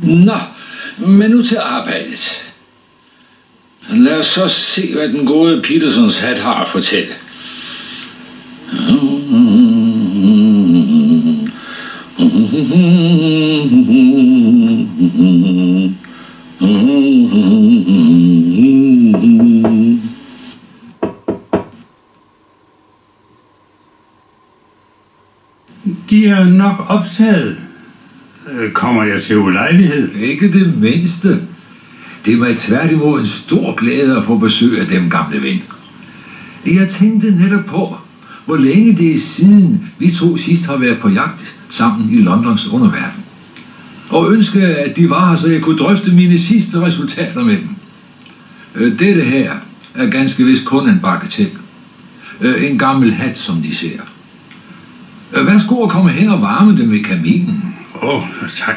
Nå, men nu til arbejdet. Lad os så se, hvad den gode Petersons hat har at fortælle. De er nok optaget. Kommer jeg til ulejlighed? Ikke det mindste. Det var tværtimod en stor glæde at få besøg af dem, gamle ven. Jeg tænkte netop på, hvor længe det er siden, vi to sidst har været på jagt sammen i Londons underverden. Og ønskede, at de var her, så jeg kunne drøfte mine sidste resultater med dem. Dette her er ganske vist kun en bagatel. En gammel hat, som de ser. Værsgo at komme hen og varme dem ved kaminen. Tak.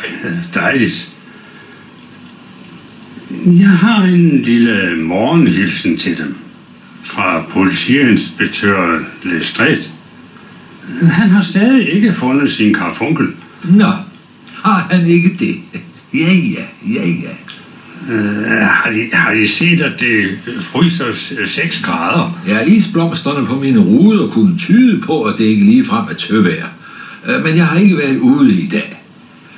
Dejligt. Jeg har en lille morgenhilsen til dem. Fra politiinspektør Lestrade. Han har stadig ikke fundet sin karfunkel. Nå, har han ikke det? Ja. Har de set, at det fryser 6 grader? Ja, isblomsterne på mine ruder kunne tyde på, at det ikke ligefrem er tøvejr. Men jeg har ikke været ude i dag.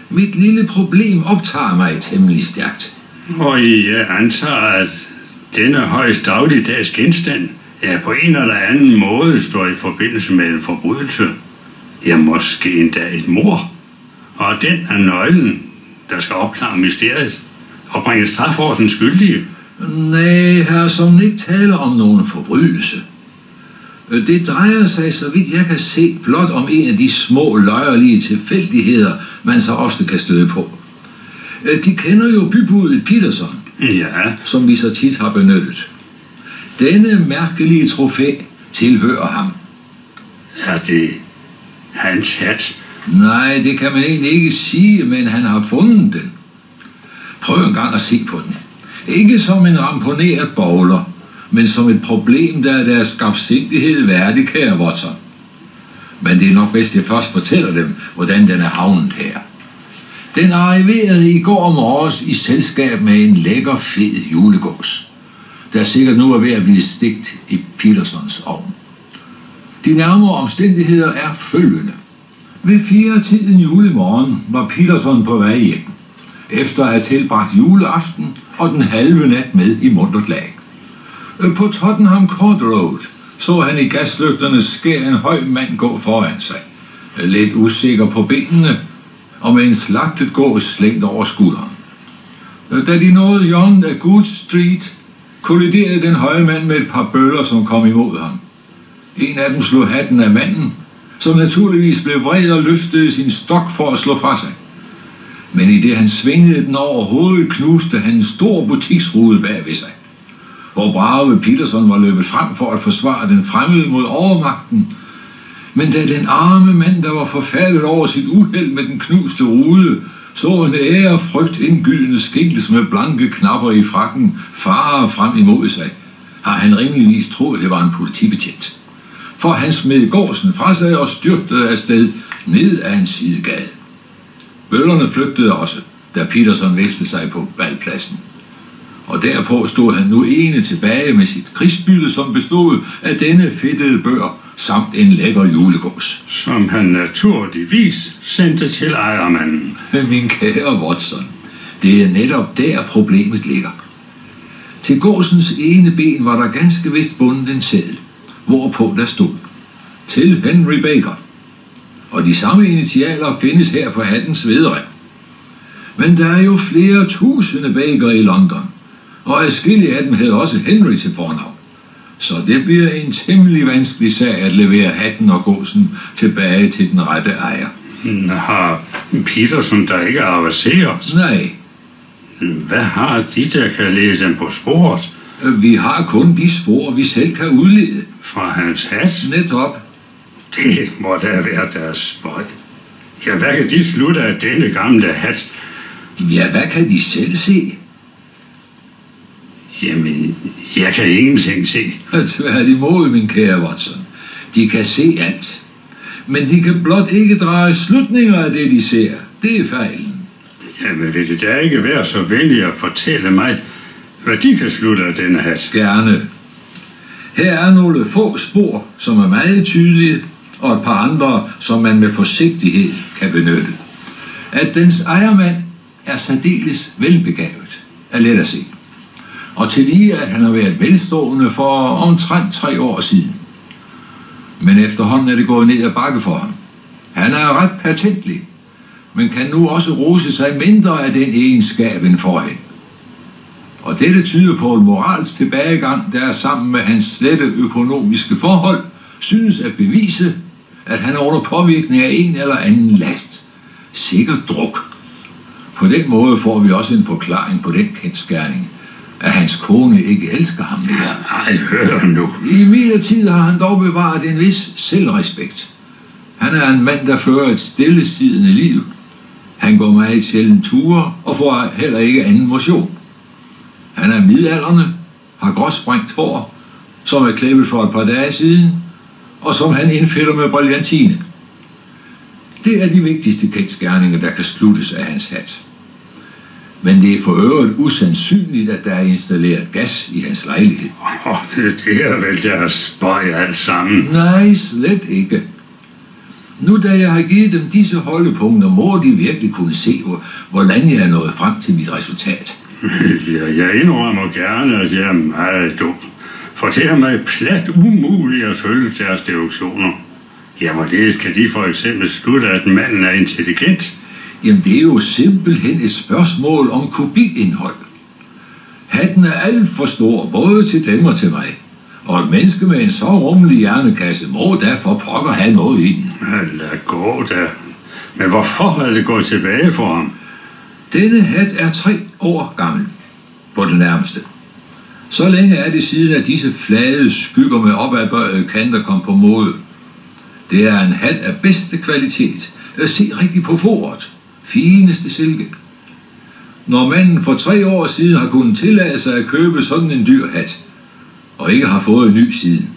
Mit lille problem optager mig temmelig stærkt. Og jeg antager, at denne højst dagligdags genstand er på en eller anden måde står i forbindelse med en forbrydelse. Ja, måske endda et mord. Og den er nøglen, der skal opklare mysteriet og bringe straf over den skyldige. Nej, her som ikke taler om nogen forbrydelse. Det drejer sig, så vidt jeg kan se, blot om en af de små løjerlige tilfældigheder, man så ofte kan støde på. De kender jo bybuddet Peterson, som vi så tit har benyttet. Denne mærkelige trofæ tilhører ham. Er det hans hat? Nej, det kan man egentlig ikke sige, men han har fundet den. Prøv en gang at se på den. Ikke som en ramponeret bowler, men som et problem, der er deres skabsindighed værdig, kære Watson. Men det er nok bedst, jeg først fortæller dem, hvordan den er havnet her. Den arriverede i går morges i selskab med en lækker, fed julegås, der sikkert nu er ved at blive stegt i Petersons ovn. De nærmere omstændigheder er følgende. Ved 4-tiden julemorgen var Peterson på vej hjem, efter at have tilbragt juleaften og den halve nat med i muntert lag. På Tottenham Court Road så han i gaslygternes skær en høj mand gå foran sig, lidt usikker på benene og med en slagtet gås slængt over skulderen. Da de nåede hjørnet af Good Street, kolliderede den høje mand med et par bøller, som kom imod ham. En af dem slog hatten af manden, som naturligvis blev vred og løftede sin stok for at slå fra sig. Men i det han svingede den over hovedet, knuste han en stor butiksrude bag ved sig. Hvor brave Peterson var løbet frem for at forsvare den fremmede mod overmagten. Men da den arme mand, der var forfærdet over sit uheld med den knuste rude, så en ærefrygt indgydende skikkelse med blanke knapper i frakken farer frem imod sig, har han rimeligvis troet, det var en politibetjent. For han smed gåsen fra sig og styrtede afsted ned ad en sidegade. Bøllerne flygtede også, da Peterson viste sig på valgpladsen. Og derpå stod han nu ene tilbage med sit krigsbytte, som bestod af denne fedtede bør samt en lækker julegås. Som han naturligvis sendte til ejermanden. Min kære Watson, det er netop der problemet ligger. Til gåsens ene ben var der ganske vist bundet en seddel, hvorpå der stod: til Henry Baker. Og de samme initialer findes her på hattens vedrem. Men der er jo flere tusinde Baker i London, og adskillige af dem havde også Henry til fornavn. Så det bliver en temmelig vanskelig sag at levere hatten og gåsen tilbage til den rette ejer. Har Peterson der ikke avanceret? Nej. Hvad har de, der kan lede dem på sporet? Vi har kun de spor, vi selv kan udlede. Fra hans hat? Netop. Det må da være deres spøj. Ja, hvad kan de slutte af denne gamle hat? Ja, hvad kan de selv se? Jamen, jeg kan ingenting se. Tværtimod, min kære Watson. De kan se alt. Men de kan blot ikke drage slutninger af det, de ser. Det er fejlen. Jamen, vil det da ikke være så venlig at fortælle mig, hvad de kan slutte af denne hat? Gerne. Her er nogle få spor, som er meget tydelige, og et par andre, som man med forsigtighed kan benytte. At dens ejermand er særdeles velbegavet, er let at se. Og tillige, at han har været velstående for omtrent 3 år siden. Men efterhånden er det gået ned ad bakke for ham. Han er ret patentlig, men kan nu også rose sig mindre af den egenskab end forhen. Og dette tyder på en moralsk tilbagegang, der sammen med hans slette økonomiske forhold, synes at bevise, at han er under påvirkning af en eller anden last. Sikkert druk. På den måde får vi også en forklaring på den kendsgerning, at hans kone ikke elsker ham mere. Ej, hør nu. I midlertid har han dog bevaret en vis selvrespekt. Han er en mand, der fører et stillesidende liv. Han går meget sjældent ture og får heller ikke anden motion. Han er midaldrende, har gråsprængt hår, som er klippet for et par dage siden, og som han indfælder med brillantine. Det er de vigtigste kendsgerninger, der kan sluttes af hans hat. Men det er for øvrigt usandsynligt, at der er installeret gas i hans lejlighed. Det er vel deres spøj alt sammen. Nej, slet ikke. Nu da jeg har givet dem disse holdepunkter, må de virkelig kunne se, hvordan jeg er nået frem til mit resultat. Ja, jeg indrømmer gerne, at jeg er meget dum. For det er mig plat umuligt at følge deres deduktioner. Ja, hvorledes kan de for eksempel slutte, at manden er intelligent? Jamen, det er jo simpelthen et spørgsmål om kubikindhold. Hatten er alt for stor, både til dem og til mig. Og et menneske med en så rummelig hjernekasse må derfor pokker have noget i den. Lad gå da. Men hvorfor er det gået tilbage for ham? Denne hat er 3 år gammel, på det nærmeste. Så længe er det siden, at disse flade skygger med opadbøjede kanter kom på mode. Det er en hat af bedste kvalitet. Se rigtig på foret. Fineste silke. Når manden for 3 år siden har kunnet tillade sig at købe sådan en dyr hat, og ikke har fået en ny siden,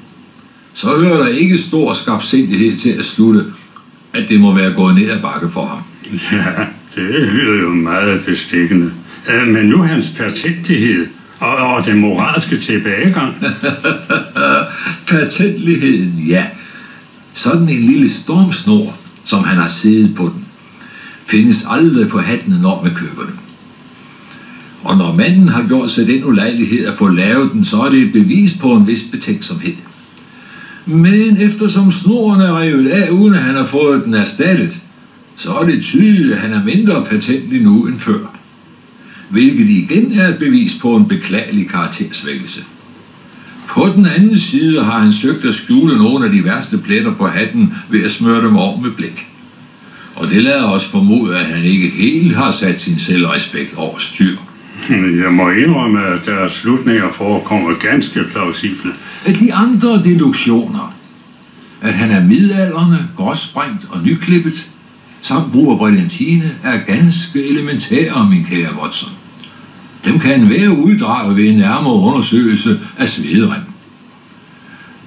så hører der ikke stor skarpsindighed til at slutte, at det må være gået ned ad bakke for ham. Ja, det lyder jo meget bestikkende. Men nu hans patentlighed og den moralske tilbagegang. Patentligheden, ja. Sådan en lille stormsnor, som han har siddet på den, findes aldrig på hatten, når man køber den. Og når manden har gjort sig den ulejlighed at få lavet den, så er det et bevis på en vis betænksomhed. Men eftersom snoren er revet af, uden at han har fået den erstattet, så er det tydeligt, at han er mindre patentlig nu end før. Hvilket igen er et bevis på en beklagelig karaktersvækkelse. På den anden side har han søgt at skjule nogle af de værste pletter på hatten ved at smøre dem over med blæk. Og det lader os formode, at han ikke helt har sat sin selvrespekt over styr. Jeg må indrømme, at deres slutninger forekommer ganske plausible. De andre deduktioner, at han er midaldrende, gråsprængt og nyklippet, samt bruger brillantine, er ganske elementære, min kære Watson. Dem kan enhver uddrage ved en nærmere undersøgelse af svedrem.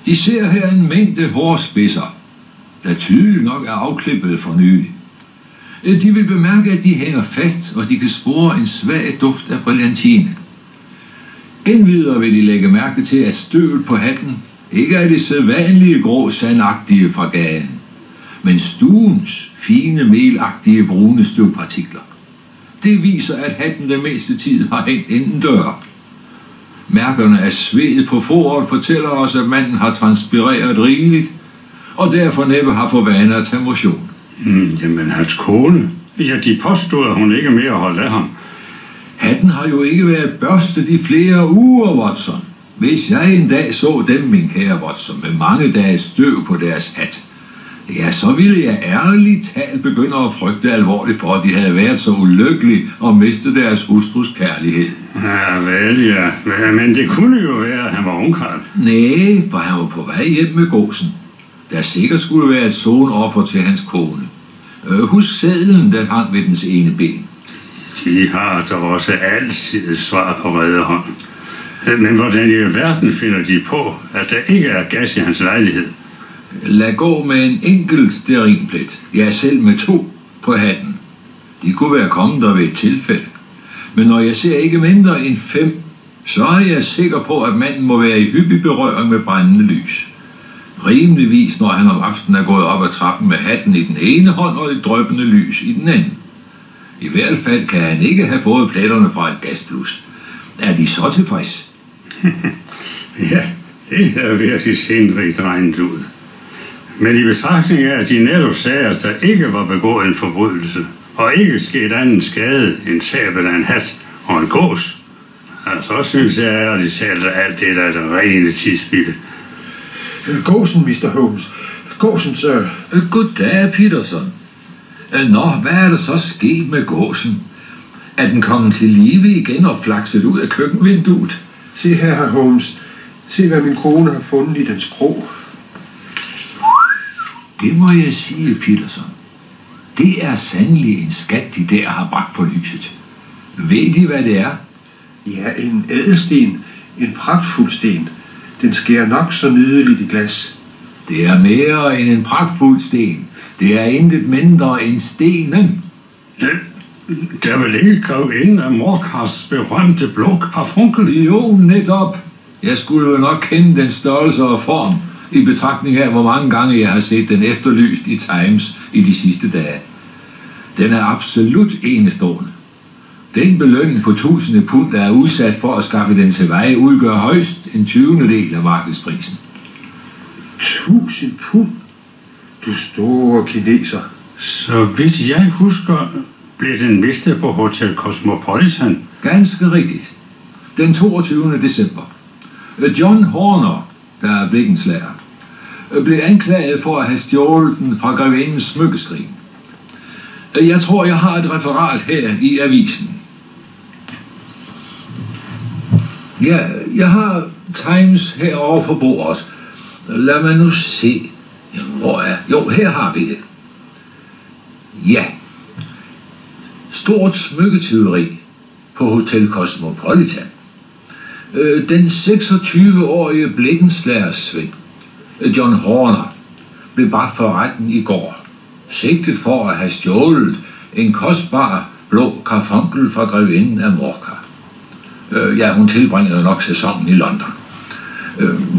De ser her en mængde hårspidser, der tydeligt nok er afklippet for nylig. De vil bemærke, at de hænger fast, og de kan spore en svag duft af brillantine. Endvidere vil de lægge mærke til, at støvet på hatten ikke er det sædvanlige grå sandagtige fra gaden, men stuens fine melagtige brune støvpartikler. Det viser, at hatten det meste tid har hængt indendør. Mærkerne af sved på foret fortæller os, at manden har transpireret rigeligt, og derfor næppe har for vane at tage motion. Jamen, hans kone. Ja, de påstod, at hun ikke mere holdt af ham. Hatten har jo ikke været børstet i flere uger, Watson. Hvis jeg en dag så dem, min kære Watson, med mange dages støv på deres hat, ja, så ville jeg ærligt talt begynde at frygte alvorligt for, at de havde været så ulykkelige og mistet deres hustrus kærlighed. Ja, vel, ja. Men det kunne jo være, at han var ungkarl. Nej, for han var på vej hjem med gåsen, der sikkert skulle være et sonoffer til hans kone. Husk sedlen, der hang ved dens ene ben. De har da også altid et svar på rede hånd. Men hvordan i verden finder de på, at der ikke er gas i hans lejlighed? Lad gå med en enkelt stearinplet, ja selv med 2 på hatten. De kunne være kommet der ved et tilfælde. Men når jeg ser ikke mindre end 5, så er jeg sikker på, at manden må være i hyppig berøring med brændende lys. Rimeligvis, når han om aftenen er gået op ad trappen med hatten i den ene hånd og et dryppende lys i den anden. I hvert fald kan han ikke have fået pletterne fra et gasblus. Er de så tilfreds? Ja, det er virkelig sindrigt regnet ud. Men i betragtning af, at de netop sagde, at der ikke var begået en forbrydelse, og ikke sket anden skade end tabet af en hat og en gås, så synes jeg ærligt talt, at alt det der er det rene tidsspilde. Gåsen, Mr. Holmes. Gåsen, sir. Goddag, Peterson. Nå, hvad er der så sket med gåsen? Er den kommet til live igen og flakset ud af køkkenvinduet? Se her, herr Holmes. Se, hvad min kone har fundet i dens krog. Det må jeg sige, Peterson. Det er sandelig en skat, de der har bragt for lyset. Ved de, hvad det er? Ja, en ædelsten. En pragtfuld sten. Den skærer nok så nydeligt i glas. Det er mere end en pragtfuld sten. Det er intet mindre end stenen. Der vil ikke grevinden af Morcars berømte blå karfunkel. Jo, netop. Jeg skulle jo nok kende den størrelse og form, i betragtning af, hvor mange gange jeg har set den efterlyst i Times i de sidste dage. Den er absolut enestående. Den belønning på 1000 pund, der er udsat for at skaffe den til veje, udgør højst en 20. af markedsprisen. 1000 pund? Du store kineser. Så vidt jeg husker, blev den mistet på Hotel Cosmopolitan. Ganske rigtigt. Den 22. december. John Horner, der er blikkenslager, blev anklaget for at have stjålet den fra grevindens smykkeskrin. Jeg tror, jeg har et referat her i avisen. Ja, jeg har Times herovre på bordet. Lad mig nu se. Hvor er? Jo, her har vi det. Ja. Stort smykketyveri på Hotel Cosmopolitan. Den 26-årige blikkenslagersvend, John Horner, blev bragt for retten i går, sigtet for at have stjålet en kostbar blå karfunkel fra grevinden af Morcar. Ja, hun tilbringer nok sæsonen i London.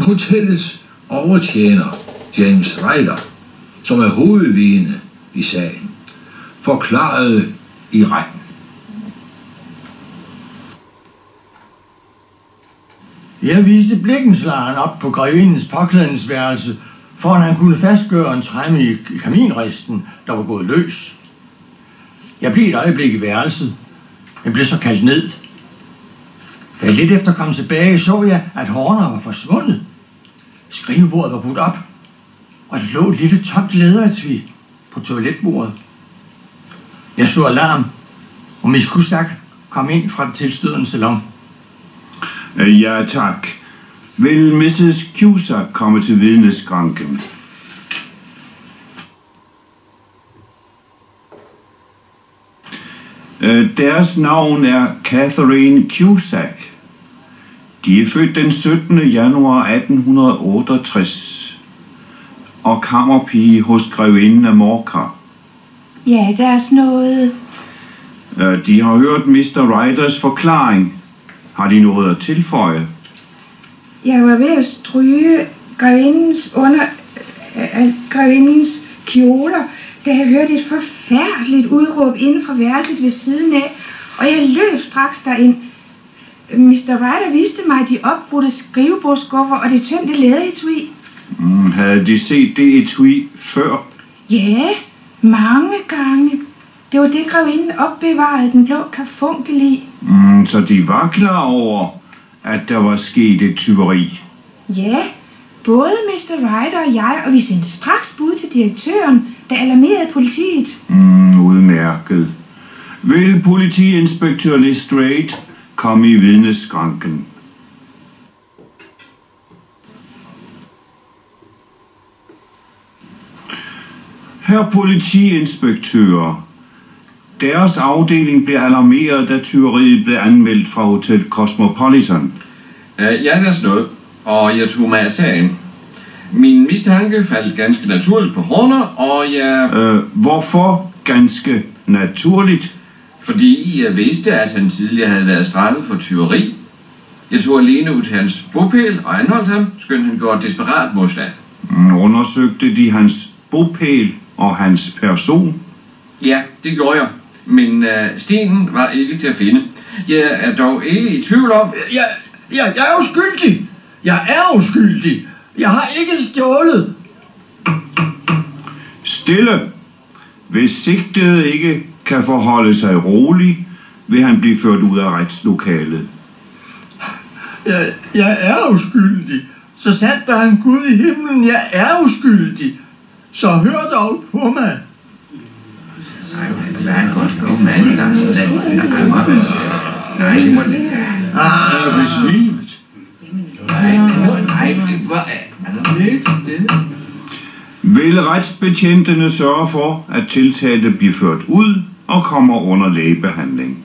Hotellets overtjener, James Ryder, som er hovedvidne i sagen, forklarede i retten. Jeg viste blikkenslageren op på grevindens påklædningsværelse, for at han kunne fastgøre en træmme i kaminristen, der var gået løs. Jeg blev et øjeblik i værelset. Jeg blev så kaldt ned. Da jeg lidt efter kom tilbage, så jeg, at Horner var forsvundet. Skrivebordet var budt op, og der lå et lille tomt læderetui på toiletbordet. Jeg slog alarm, og Miss Cusack kom ind fra den tilstødende salon. Ja, tak. Vil Mrs. Cusack komme til vidneskranken? Deres navn er Catherine Cusack. De er født den 17. januar 1868 og kammerpige hos grevinden af Morcar. Ja, der er sådan noget. De har hørt Mr. Ryders forklaring. Har de noget at tilføje? Jeg var ved at stryge grevindens kjoler, da jeg hørte et forfærdeligt udråb inden fra værelset ved siden af, og jeg løb straks derind. Mr. Ryder viste mig de opbrudte skrivebordsskuffer og det tømte læderetui. Havde de set det etui før? Ja, mange gange. Det var det, grevinden opbevarede den blå karfunkel i. Så de var klar over, at der var sket et tyveri? Ja, både Mr. Ryder og jeg, og vi sendte straks bud til direktøren, der alarmerede politiet. Udmærket. Vil politiinspektør Lestrade komme i vidneskranken? Herr politiinspektør, deres afdeling blev alarmeret, da tyveriet blev anmeldt fra Hotel Cosmopolitan. Ja, det er sådan noget, og jeg tog mig af sagen. Min mistanke faldt ganske naturligt på Horner, og jeg... Hvorfor ganske Naturligt. Fordi jeg vidste, at han tidligere havde været straffet for tyveri. Jeg tog alene ud til hans bopæl og anholdt ham, skønt han gjorde desperat modstand. Undersøgte de hans bopæl og hans person? Ja, det gjorde jeg. Men stenen var ikke til at finde. Jeg er dog ikke i tvivl om... Jeg er uskyldig. Jeg er uskyldig. Jeg har ikke stjålet. Stille. Hvis sigtede ikke kan forholde sig rolig, vil han blive ført ud af retslokalet. Jeg er uskyldig. Så sandt der er en Gud i himlen. Jeg er uskyldig. Så hør dog på mig. Nej, det må det ikke. Han er besvimet. Vil retsbetjentene sørge for, at tiltalte bliver ført ud og kommer under lægebehandling?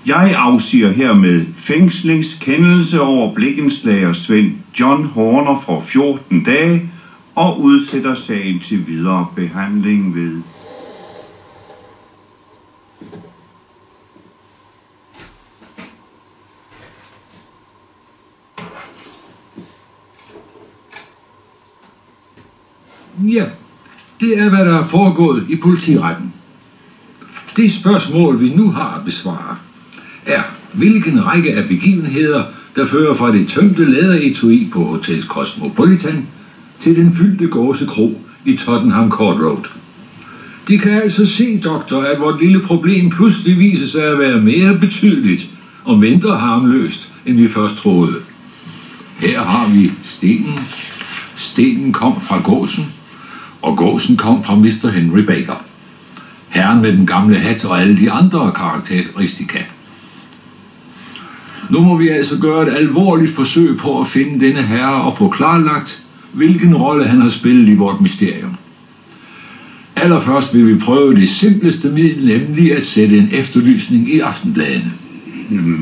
Jeg afsiger hermed fængslingskendelse over blikkenslager Svend John Horner for 14 dage og udsætter sagen til videre behandling ved... Ja, det er, hvad der er foregået i politiretten. Det spørgsmål, vi nu har at besvare, er, hvilken række af begivenheder, der fører fra det tømte læderetui på Hotel Cosmopolitan til den fyldte gåsekro i Tottenham Court Road. De kan altså se, doktor, at vort lille problem pludselig viser sig at være mere betydeligt og mindre harmløst, end vi først troede. Her har vi stenen. Stenen kom fra gåsen, og gåsen kom fra Mr. Henry Baker. Herren med den gamle hat og alle de andre karakteristika. Nu må vi altså gøre et alvorligt forsøg på at finde denne herre og få klarlagt, hvilken rolle han har spillet i vort mysterium. Allerførst vil vi prøve det simpleste middel, nemlig at sætte en efterlysning i aftenbladene.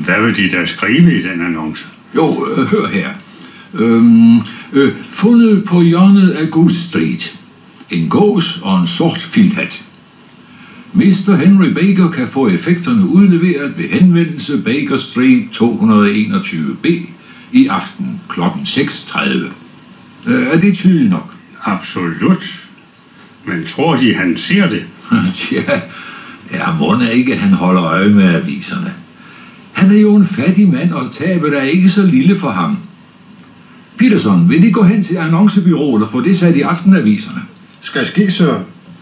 Hvad vil de da skrive i den annonce? Jo, hør her. Fundet på hjørnet af Good Street. En gås og en sort filthat. Mr. Henry Baker kan få effekterne udleveret ved henvendelse Baker Street 221B i aften kl. 6:30. Er det tydeligt nok? Absolut. Men tror de, han ser det? Ja, må ikke, han holder øje med aviserne. Han er jo en fattig mand, og tabet er ikke så lille for ham. Peterson, vil I gå hen til annoncebureauet og få det sat i aftenaviserne? Skal ske, sir.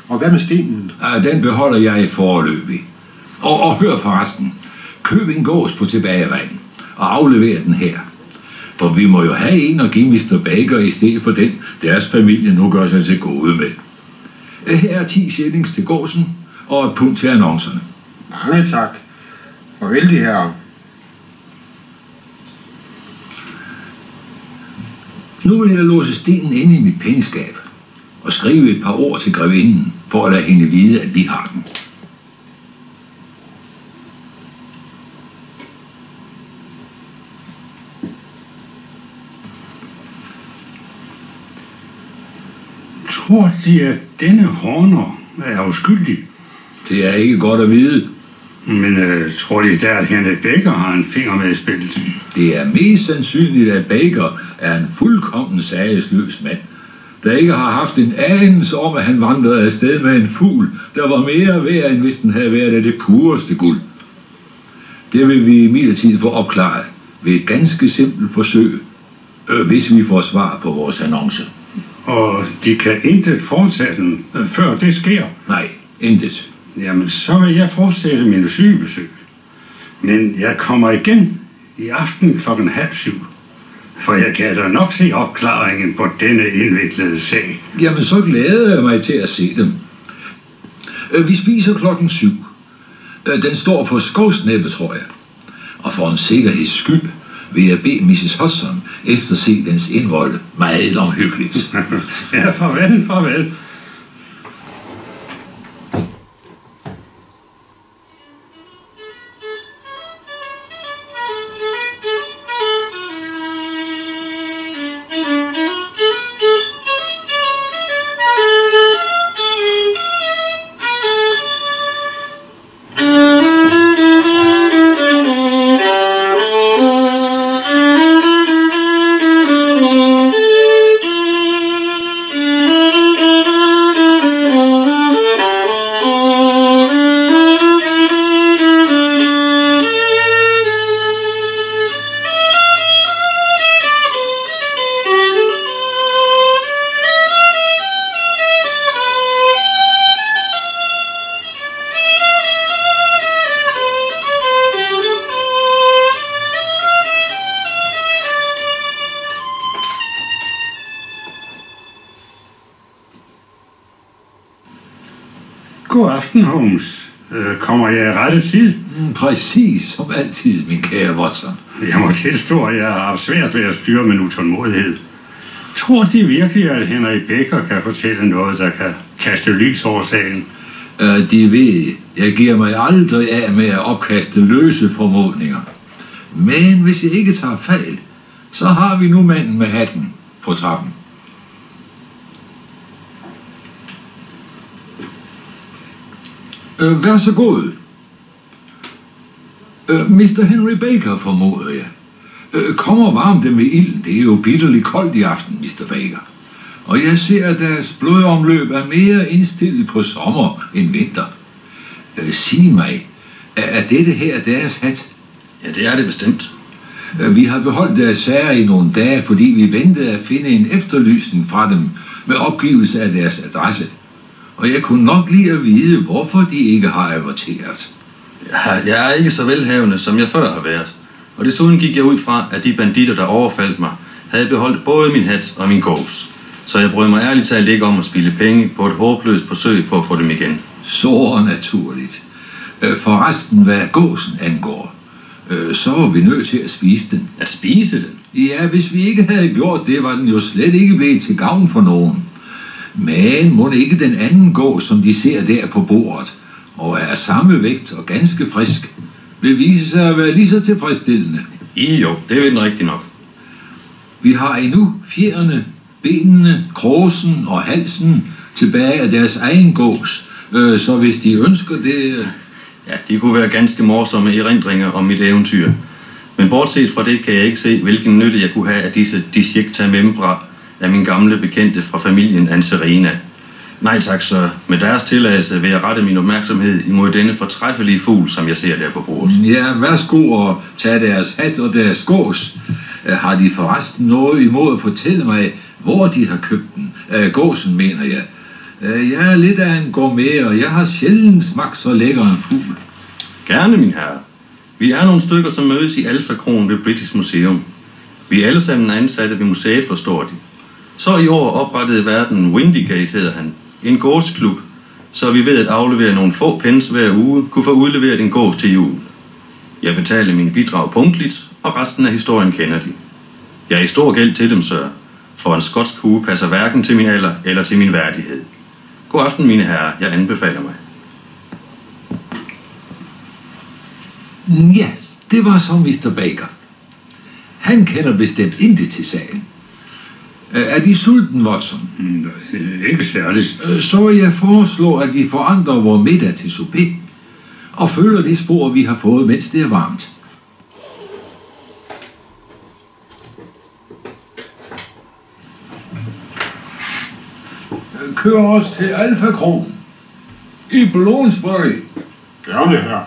Og hvad med stenen? Ja, den beholder jeg foreløbig. Og hør forresten. Køb en gås på tilbagevejen og aflever den her. For vi må jo have en at give Mr. Baker i stedet for den, deres familie nu gør sig til gode med. Her er 10 shillings til gåsen og et pund til annoncerne. Mange tak. Farvel, de herrer. Nu vil jeg låse stenen inde i mit pengeskab og skrive et par ord til grevinden for at lade hende vide, at vi har den. Tror de, at denne Horner er uskyldig? Det er ikke godt at vide. Men tror de der, at Henry Baker har en finger med i spillet? Det er mest sandsynligt, at Baker er en fuldkommen sagesløs mand, der ikke har haft en anelse om, at han vandrede afsted med en fugl, der var mere værd, end hvis den havde været af det pureste guld. Det vil vi imidlertid få opklaret ved et ganske simpelt forsøg, hvis vi får svar på vores annonce. Og de kan intet foretage den, før det sker? Nej, intet. Jamen, så vil jeg fortsætte mine sygebesøg. Men jeg kommer igen i aften 6:30. For jeg kan da nok se opklaringen på denne indviklede sag. Jamen, så glæder jeg mig til at se dem. Vi spiser 7:00. Den står på skovsnæppe, tror jeg. Og for en sikkerheds skyld vil jeg bede Mrs. Hudson efterse dens indvold meget omhyggeligt. Ja, farvel, farvel. God aften, Holmes. Kommer jeg i rette tid? Præcis som altid, min kære Watson. Jeg må tilstå, at jeg har haft svært ved at styre min utålmodighed. Tror de virkelig, at Henry Baker kan fortælle noget, der kan kaste lys over sagen? De ved, jeg giver mig aldrig af med at opkaste løse formodninger. Men hvis jeg ikke tager fejl, så har vi nu manden med hatten på trappen. Vær så god. Mr. Henry Baker, formoder jeg. Kom og varm dem ved ilden. Det er jo bitterligt koldt i aften, Mr. Baker. Og jeg ser, at deres blodomløb er mere indstillet på sommer end vinter. Sig mig, er dette her deres hat? Ja, det er det bestemt. Vi har beholdt deres sager i nogle dage, fordi vi ventede at finde en efterlysning fra dem med opgivelse af deres adresse. Og jeg kunne nok lige at vide, hvorfor de ikke har averteret. Ja, jeg er ikke så velhavende, som jeg før har været. Og desuden gik jeg ud fra, at de banditter, der overfaldt mig, havde beholdt både min hat og min gås. Så jeg brød mig ærligt talt ikke om at spilde penge på et håbløst forsøg på at få dem igen. Så naturligt. Forresten, hvad gåsen angår, så var vi nødt til at spise den. At spise den? Ja, hvis vi ikke havde gjort det, var den jo slet ikke blevet til gavn for nogen. Men må ikke den anden gås, som de ser der på bordet, og er samme vægt og ganske frisk, vil vise sig at være lige så tilfredsstillende. Jo, det er den rigtig nok. Vi har endnu fjerne, benene, kråsen og halsen tilbage af deres egen gås, så hvis de ønsker det... Ja, de kunne være ganske morsomme erindringer om mit eventyr. Men bortset fra det kan jeg ikke se, hvilken nytte jeg kunne have af disse disjecta membra af min gamle bekendte fra familien Anserina. Nej tak, så med deres tilladelse vil jeg rette min opmærksomhed imod denne fortræffelige fugl, som jeg ser der på bordet. Ja, værsgo og tage deres hat og deres gås. Har de forresten noget imod at fortælle mig, hvor de har købt den? Gåsen, mener jeg. Jeg er lidt af en gourmet, og jeg har sjældent smagt så lækker en fugl. Gerne, min herre. Vi er nogle stykker, som mødes i Alpha Kron ved British Museum. Vi er alle sammen ansatte ved museet, forstår de. Så i år oprettede verden Windygate, hedder han. En gåsklub, så vi ved at aflevere nogle få pence hver uge, kunne få udleveret en gås til jul. Jeg betaler mine bidrag punktligt, og resten af historien kender de. Jeg er i stor gæld til dem, sir, for en skotsk hue passer hverken til min alder eller til min værdighed. God aften, mine herrer. Jeg anbefaler mig. Ja, det var så Mr. Baker. Han kender bestemt intet til sagen. Er de sulten, Watson? Ikke særligt. Så jeg foreslår, at vi forandrer vores middag til souper og følger det spor, vi har fået, mens det er varmt. Kør os til Alpha Kron i Bloomsbury. Gerne, her.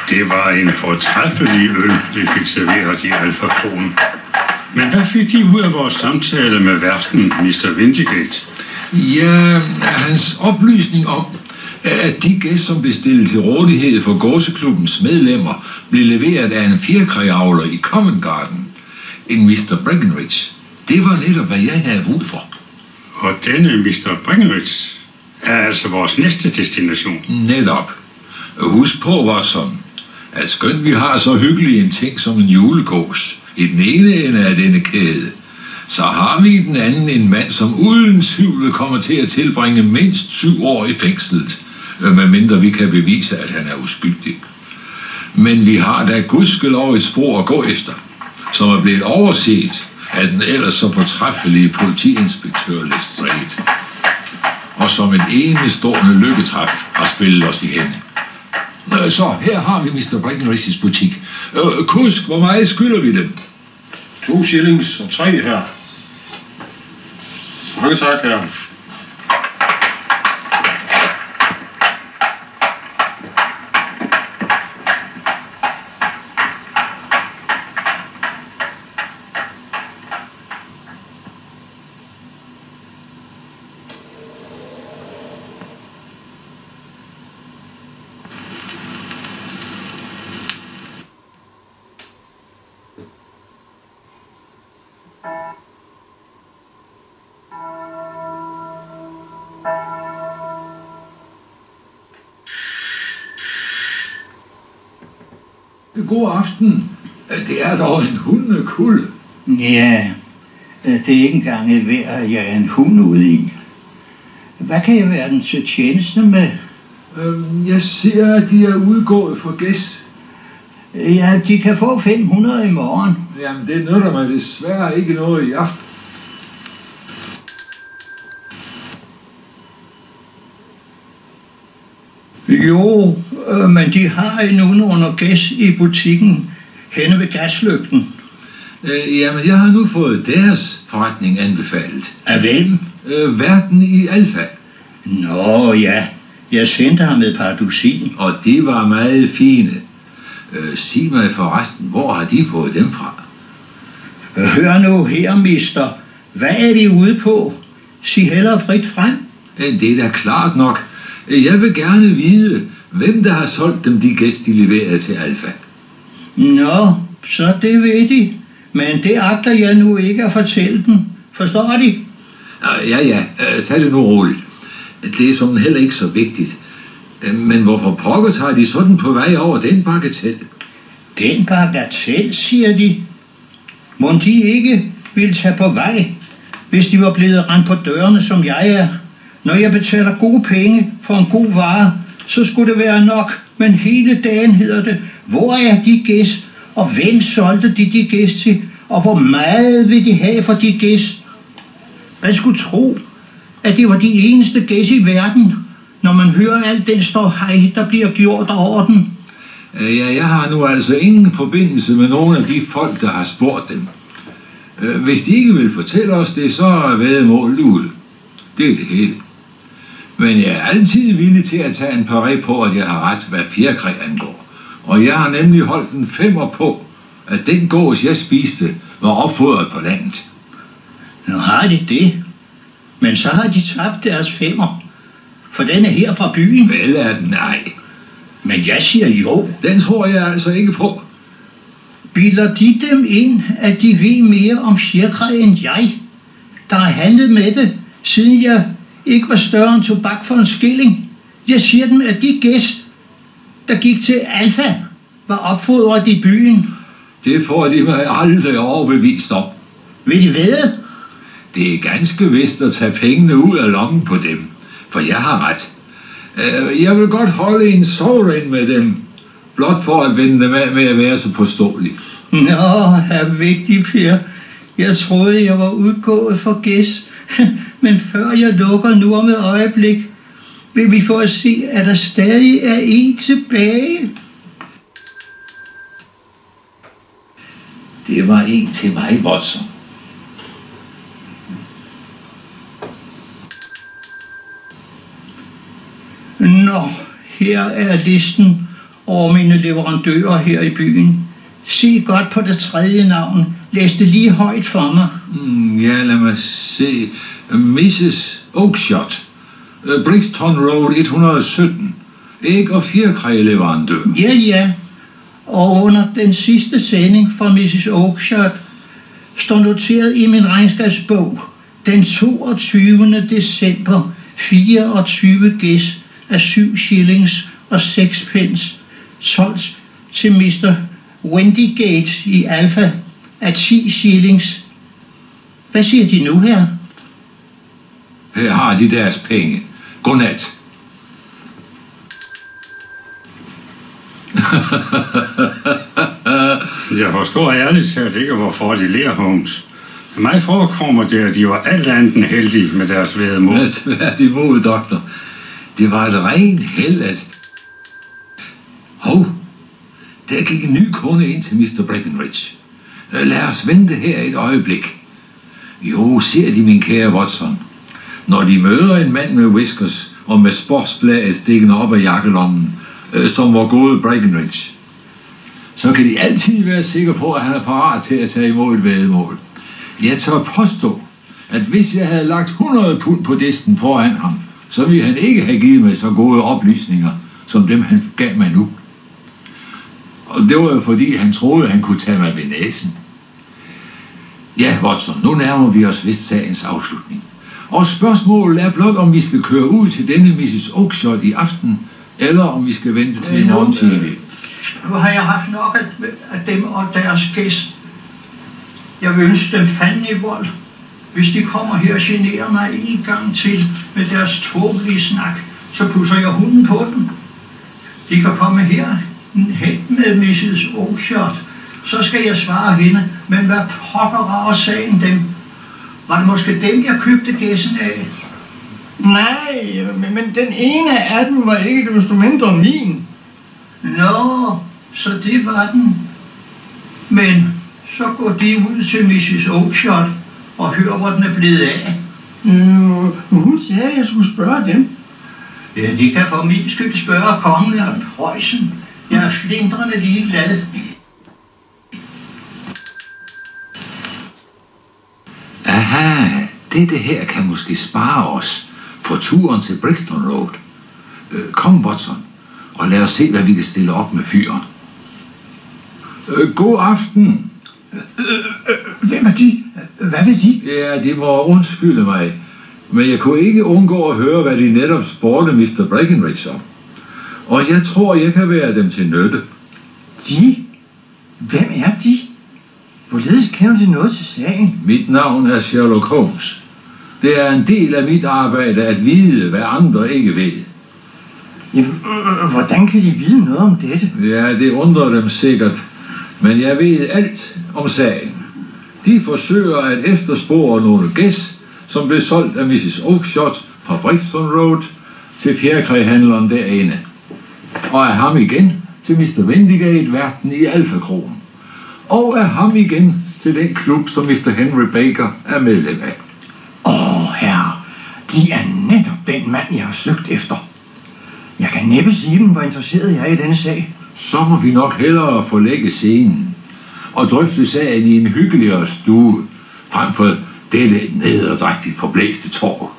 Det var en fortræffelig øl, vi fik serveret i Alpha Kron. Men hvad fik de ud af vores samtale med værten, Mr. Windygate? Ja, hans oplysning om, at de gæster, som blev stillet til rådighed for gåseklubbens medlemmer, blev leveret af en fjerkræavler i Covent Garden, en Mr. Breckenridge. Det var netop, hvad jeg havde brug for. Og denne Mr. Breckenridge er altså vores næste destination. Netop. Husk på, Watson, at skønt vi har så hyggelig en ting som en julegås i den ene ende af denne kæde, så har vi i den anden en mand, som uden tvivl kommer til at tilbringe mindst 7 år i fængslet, medmindre vi kan bevise, at han er uskyldig. Men vi har da gudskelov et spor at gå efter, som er blevet overset af den ellers så fortræffelige politiinspektør Lestrade, og som en enestående lykketræf har spillet os i hende. Så, her har vi Mr. Breckenridge's butik. Kusk, hvor meget skylder vi dem? 2 shillings og 3 her. Mange tak, her. God aften. Det er dog en hundekuld. Ja, det er ikke engang et vejr, jeg er en hund ude i. Hvad kan jeg være den til tjeneste med? Jeg ser, at de er udgået for gæst. Ja, de kan få 500 i morgen. Jamen, det nytter mig desværre ikke noget i aften. Jo, men de har en under gæst i butikken henne ved gaslygten. Jamen, jeg har nu fået deres forretning anbefalet. Af hvem? Verden i Alfa. Nå ja, jeg sendte ham et par dusin. Og de var meget fine. Sig mig forresten, hvor har de fået dem fra? Hør nu her, mister. Hvad er de ude på? Sig hellere frit frem. Det er da klart nok. Jeg vil gerne vide, hvem der har solgt dem de gæst, de leverede til Alfa. Nå, så det ved de. Men det agter jeg nu ikke at fortælle dem. Forstår de? Ja, tag det nu roligt. Det er som heller ikke så vigtigt. Men hvorfor pokker tager de sådan på vej over den bagatel? Den bagatel, siger de. Må de ikke ville tage på vej, hvis de var blevet rendt på dørene, som jeg er? Når jeg betaler gode penge for en god vare, så skulle det være nok. Men hele dagen hedder det, hvor er de gæst, og hvem solgte de gæst til, og hvor meget vil de have for de gæst? Man skulle tro, at det var de eneste gæst i verden, når man hører alt den ståhej, der bliver gjort over den. Ja, jeg har nu altså ingen forbindelse med nogen af de folk, der har spurgt dem. Hvis de ikke vil fortælle os det, så er væddemålet ud. Det er det hele. Men jeg er altid villig til at tage en paré på, at jeg har ret, hvad fjerkræ angår. Og jeg har nemlig holdt en 5'er på, at den gås, jeg spiste, var opfordret på landet. Nu har de det. Men så har de tabt deres 5'er. For den er her fra byen. Vel er den nej. Men jeg siger jo. Den tror jeg altså ikke på. Bilder de dem ind, at de ved mere om fjerkræ end jeg, der har handlet med det, siden jeg ikke var større end tobak for en skilling? Jeg siger dem, at de gæst, der gik til Alfa, var opfordret i byen. Det får de mig aldrig overbevist om. Vil de vide? Det er ganske vist at tage pengene ud af lommen på dem, for jeg har ret. Jeg vil godt holde en sovereign med dem, blot for at vende dem af med at være så påståelig. Nå, her vigtig, Per. Jeg troede, jeg var udgået for gæst, men før jeg lukker nu om et øjeblik, vil vi få at se, at der stadig er en tilbage. Det var en til mig, Watson. Nå, her er listen over mine leverandører her i byen. Se godt på det tredje navn. Læs det lige højt for mig. Ja, lad mig se. Mrs. Oakshott. Brixton Road 117. Æg- og fjerkræ-leverandør. Ja. Og under den sidste sending fra Mrs. Oakshott står noteret i min regnskabsbog den 22. december 24 gæs af 7 shillings og 6 pence solgt til Mr. Windygate i Alfa af 10 shillings. Hvad siger de nu her? Her har de deres penge. Godnat. Jeg forstår ærligt talt ikke, hvorfor de ler, Holmes. Mig forekommer det, at de var alt andet end heldige med deres væddemål. Tværtimod, doktor. Det var et rent held, at... Hov, der gik en ny kunde ind til Mr. Breckenridge. Lad os vente her et øjeblik. Jo, ser de, min kære Watson. Når de møder en mand med whiskers og med sportsbladet stikkende op af jakkelommen, som var gode Breckenridge, så kan de altid være sikre på, at han er parat til at tage imod et væddemål. Jeg tør påstå, at hvis jeg havde lagt 100 pund på disken foran ham, så ville han ikke have givet mig så gode oplysninger, som dem han gav mig nu. Og det var jo fordi, han troede, at han kunne tage mig ved næsen. Ja, Watson, nu nærmer vi os vist sagens afslutning. Og spørgsmålet er blot, om vi skal køre ud til denne Mrs. Oakshott i aften, eller om vi skal vente til i morgen tidlig. Nu har jeg haft nok af dem og deres gæst. Jeg vil ønske dem fanden i vold, hvis de kommer her og generer mig en gang til med deres tåbelige snak, så pusser jeg hunden på dem. De kan komme her hen med Mrs. Oakshott, så skal jeg svare hende, men hvad pokker rager sagen dem? Var det måske dem, jeg købte gæssen af? Nej, men den ene af dem var ikke desto mindre min. Nå, så det var den. Men så går de ud til Mrs. Oakshott og hører, hvor den er blevet af. Hun sagde, at jeg skulle spørge dem. Ja, de kan for min skyld spørge kongen af Preussen. Jeg er flindrende ligeglad. Aha, dette her kan måske spare os på turen til Brixton Road. Kom, Watson, og lad os se, hvad vi kan stille op med fyren. God aften. Hvem er de? Hvad vil de? Ja, de må undskylde mig, men jeg kunne ikke undgå at høre, hvad de netop spurgte Mr. Breckenridge om. Og jeg tror, jeg kan være dem til nytte. De? Hvem er de? Hvorledes kender de noget til sagen? Mit navn er Sherlock Holmes. Det er en del af mit arbejde at vide, hvad andre ikke ved. Jamen, hvordan kan de vide noget om dette? Ja, det undrer dem sikkert. Men jeg ved alt om sagen. De forsøger at efterspore nogle gæs, som blev solgt af Mrs. Oakshott fra Brixton Road til fjerkræhandleren derinde. Og af ham igen til Mr. Windigate, værten i Alfa-kronen. Og af ham igen til den klub, som Mr. Henry Baker er medlem af. Herre, de er netop den mand, jeg har søgt efter. Jeg kan næppe sige dem, hvor interesseret jeg er i denne sag. Så må vi nok hellere forlægge scenen og drøfte sagen i en hyggeligere stue, frem for dette nederdrægtigt forblæste torv.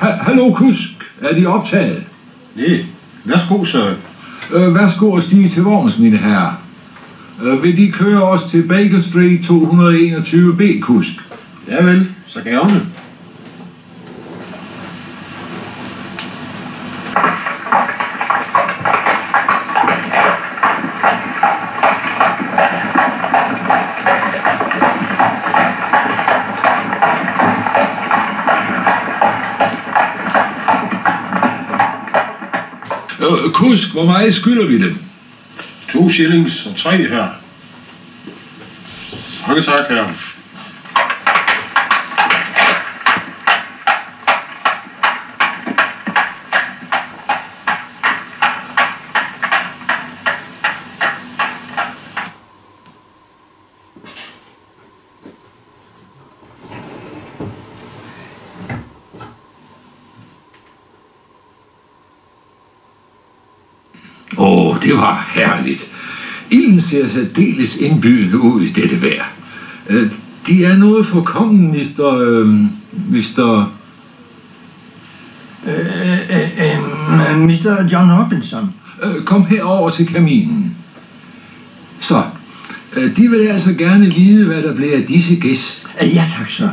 Hallo kusk, er de optaget? Nej, værsgo, så. Værsgo at stige til vogns, mine herrer. Vil de køre os til Baker Street 221B, kusk? Ja vel, så gerne. Kusk, hvor meget skylder vi dem? 2 shillings og 3 her. Mange tak, herre. Det var herligt. Ilden ser særdeles indbydende ud i dette vejr. De er noget forkommen, Mr. John Hopkinson. Kom herover til kaminen. Så, de vil altså gerne vide, hvad der bliver af disse gæs. Ja tak, sir.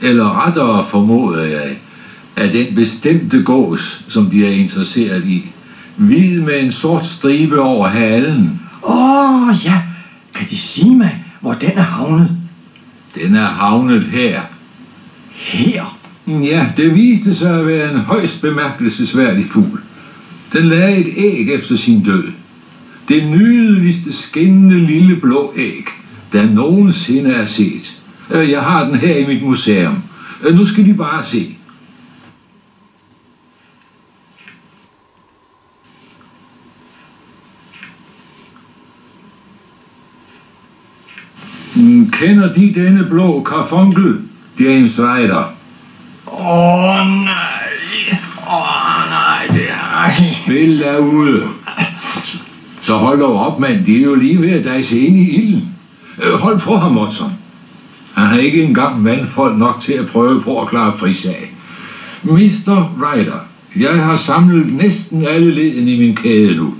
Eller rettere formoder jeg, af den bestemte gås, som de er interesseret i. Hvid med en sort stribe over halen. Ja. Kan de sige mig, hvor den er havnet? Den er havnet her. Her? Ja, det viste sig at være en højst bemærkelsesværdig fugl. Den lagde et æg efter sin død. Det nydeligste skinnende lille blå æg, der nogensinde er set. Jeg har den her i mit museum. Nu skal de bare se. Kender de denne blå karfunkel, James Ryder? Nej, det er... Spil derude. Så hold dog op, mand. De er jo lige ved at dejse ind i ilden. Hold på ham, Watson. Han har ikke engang mandfolk nok til at prøve på at klare frisag. Mr. Ryder, jeg har samlet næsten alle ledene i min kæde nu.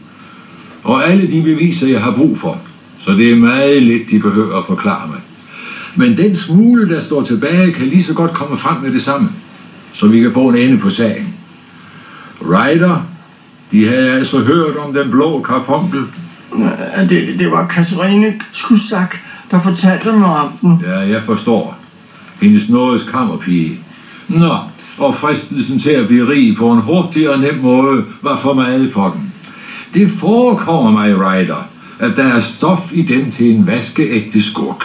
Og alle de beviser, jeg har brug for. Så det er meget lidt, de behøver at forklare mig. Men den smule, der står tilbage, kan lige så godt komme frem med det samme. Så vi kan få en ende på sagen. Ryder, de havde altså hørt om den blå karfunkel. Det var Catherine Cusack, der fortalte mig om den. Ja, jeg forstår. Hendes nådes kammerpige. Nå, og fristelsen til at blive rig på en hurtig og nem måde var for meget for dem. Det forekommer mig, Ryder, at der er stof i dem til en vaskeægte skurk.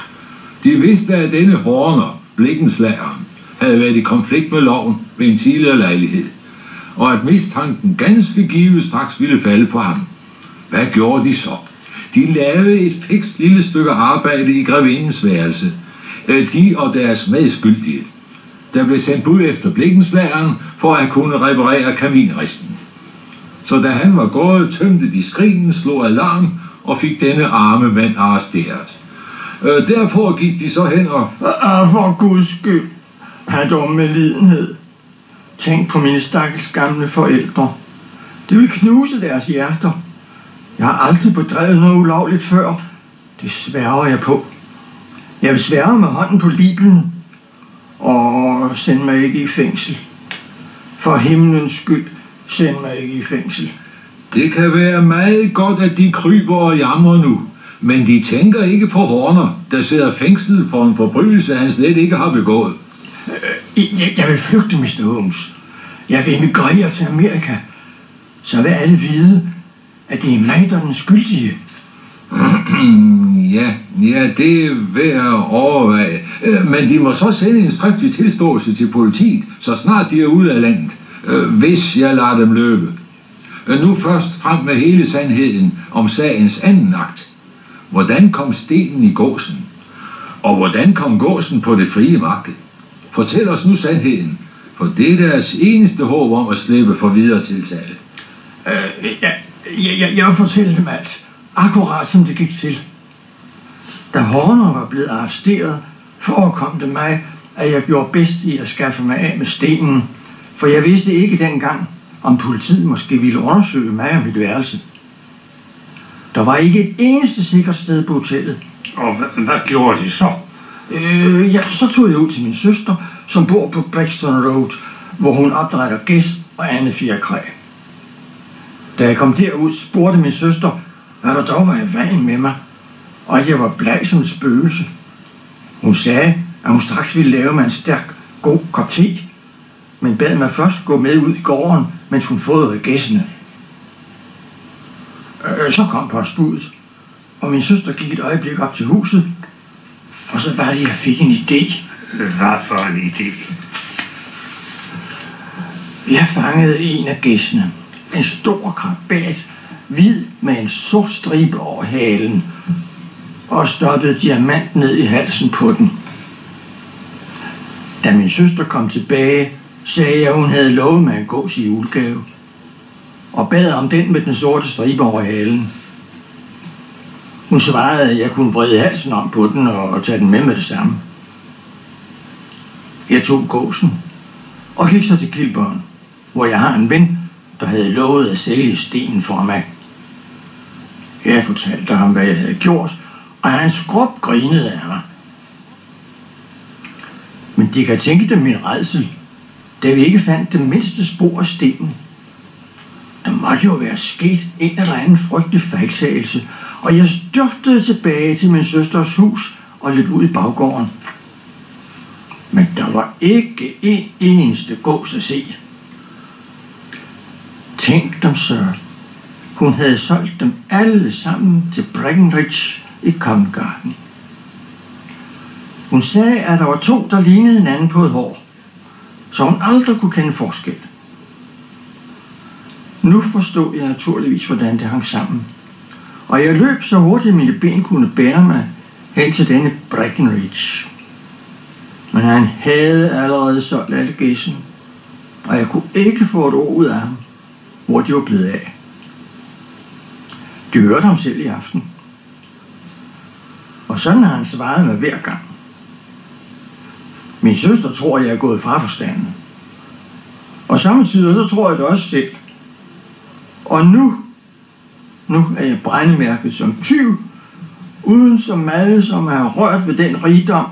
De vidste, at denne Horner, blikkenslageren, havde været i konflikt med loven ved en tidligere lejlighed, og at mistanken ganske givet straks ville falde på ham. Hvad gjorde de så? De lavede et fikst lille stykke arbejde i grevindens værelse. De og deres medskyldige. Der blev sendt bud efter blikkenslageren for at kunne reparere kaminristen. Så da han var gået, tømte de skrinen, slog alarm og fik denne arme mand arresteret. Derpå gik de så hen og... For Guds skyld, have dog med lidenhed. Tænk på mine stakkels gamle forældre. Det vil knuse deres hjerter. Jeg har aldrig bedrevet noget ulovligt før. Det sværger jeg på. Jeg vil sværge med hånden på Bibelen. Og send mig ikke i fængsel. For himlens skyld, send mig ikke i fængsel. Det kan være meget godt, at de kryber og jammer nu. Men de tænker ikke på Horner, der sidder fængslet for en forbrydelse, han slet ikke har begået. Jeg vil flygte, Mr. Holmes. Jeg vil emigrere til Amerika. Så vil alle vide, at det er mig, der er den skyldige. Ja, det er værd at overveje. Men de må så sende en skriftlig tilståelse til politiet, så snart de er ude af landet, hvis jeg lader dem løbe. Nu først frem med hele sandheden om sagens anden akt. Hvordan kom stenen i gåsen? Og hvordan kom gåsen på det frie marked? Fortæl os nu sandheden, for det er deres eneste håb om at slippe for videre tiltale. Jeg vil fortælle dem alt, akkurat som det gik til. Da Horner var blevet arresteret, forekom det mig, at jeg gjorde bedst i at skaffe mig af med stenen, for jeg vidste ikke dengang, om politiet måske ville undersøge mig og mit værelse. Der var ikke et eneste sikkert sted på hotellet. Og hvad gjorde de så? Så tog jeg ud til min søster, som bor på Brixton Road, hvor hun opdrætter gæs og andet fjerkræ. Da jeg kom derud, spurgte min søster, hvad der dog var i vejen med mig, og jeg var bleg som et spøgelse. Hun sagde, at hun straks ville lave mig en stærk, god kop te, men bad mig først gå med ud i gården, mens hun fodrede gæssene. Så kom postbudet, og min søster gik et øjeblik op til huset, og så var det, jeg fik en idé. Hvad for en idé? Jeg fangede en af gæssene. En stor krabat, hvid med en sort stribe over halen, og stoppede diamant ned i halsen på den. Da min søster kom tilbage, sagde jeg, at hun havde lovet mig en gås i julegave, og bad om den med den sorte stribe over halen. Hun svarede, at jeg kunne vride halsen om på den og tage den med det samme. Jeg tog gåsen og gik så til Kilburn, hvor jeg har en ven, der havde lovet at sælge stenen for mig. Jeg fortalte ham, hvad jeg havde gjort, og han skråt grinede af mig. Men de kan tænke dem min rædsel, da vi ikke fandt det mindste spor af stenen. Der måtte jo være sket en eller anden frygtelig fejltagelse, og jeg styrtede tilbage til min søsters hus og løb ud i baggården. Men der var ikke en eneste gås at se. Tænk dem, sir. Hun havde solgt dem alle sammen til Breckenridge i Covent Garden. Hun sagde, at der var 2, der lignede hinanden på et hår, så hun aldrig kunne kende forskel. Nu forstod jeg naturligvis, hvordan det hang sammen. Og jeg løb så hurtigt, mine ben kunne bære mig hen til denne Breckenridge. Men han havde allerede solgt alle gæssen, og jeg kunne ikke få et ord ud af ham, hvor de var blevet af. De hørte ham selv i aften. Og sådan har han svaret med hver gang. Min søster tror, jeg er gået fra forstanden. Og samtidig så tror jeg det også selv. Og nu er jeg brændemærket som tyv, uden så meget som at have rørt ved den rigdom,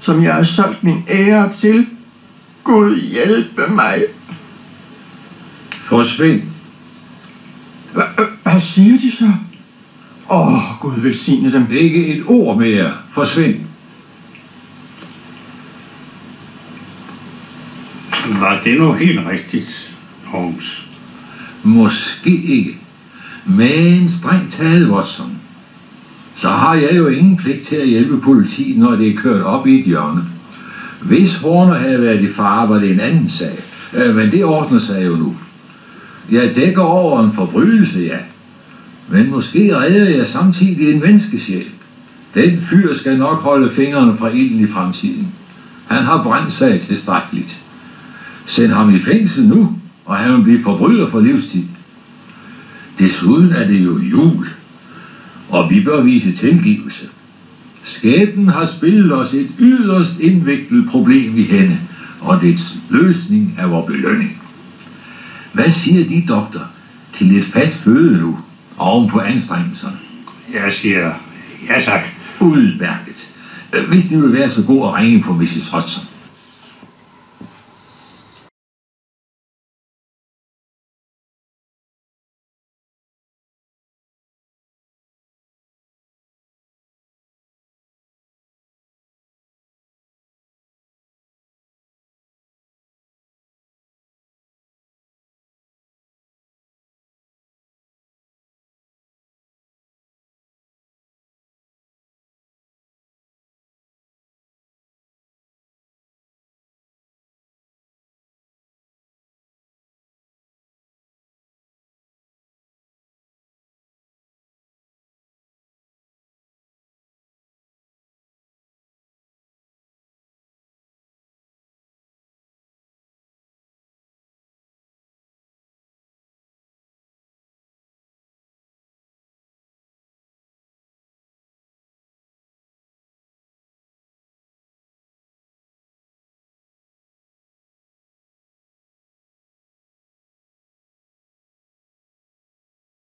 som jeg har solgt min ære til. Gud hjælpe mig. Forsvind. Hvad siger de så? Gud velsigne dem. Ikke et ord mere. Forsvind. Var det nu helt rigtigt, Holmes? Måske ikke. Men strengt taget, Watson, så har jeg jo ingen pligt til at hjælpe politiet, når det er kørt op i et hjørne. Hvis Horner havde været i fare, var det en anden sag. Men det ordner sig jo nu. Jeg dækker over en forbrydelse, ja. Men måske redder jeg samtidig en menneskesjæl. Den fyr skal nok holde fingrene fra ilden i fremtiden. Han har brændt sig tilstrækkeligt. Send ham i fængsel nu, og han vil blive forbryder for livstid. Desuden er det jo jul, og vi bør vise tilgivelse. Skæbnen har spillet os et yderst indviklet problem i hænde, og dets løsning er vores belønning. Hvad siger de, doktor, til lidt fast føde nu, oven på anstrengelserne? Jeg siger ja tak. Udmærket. Hvis de vil være så god at ringe på Mrs. Hudson.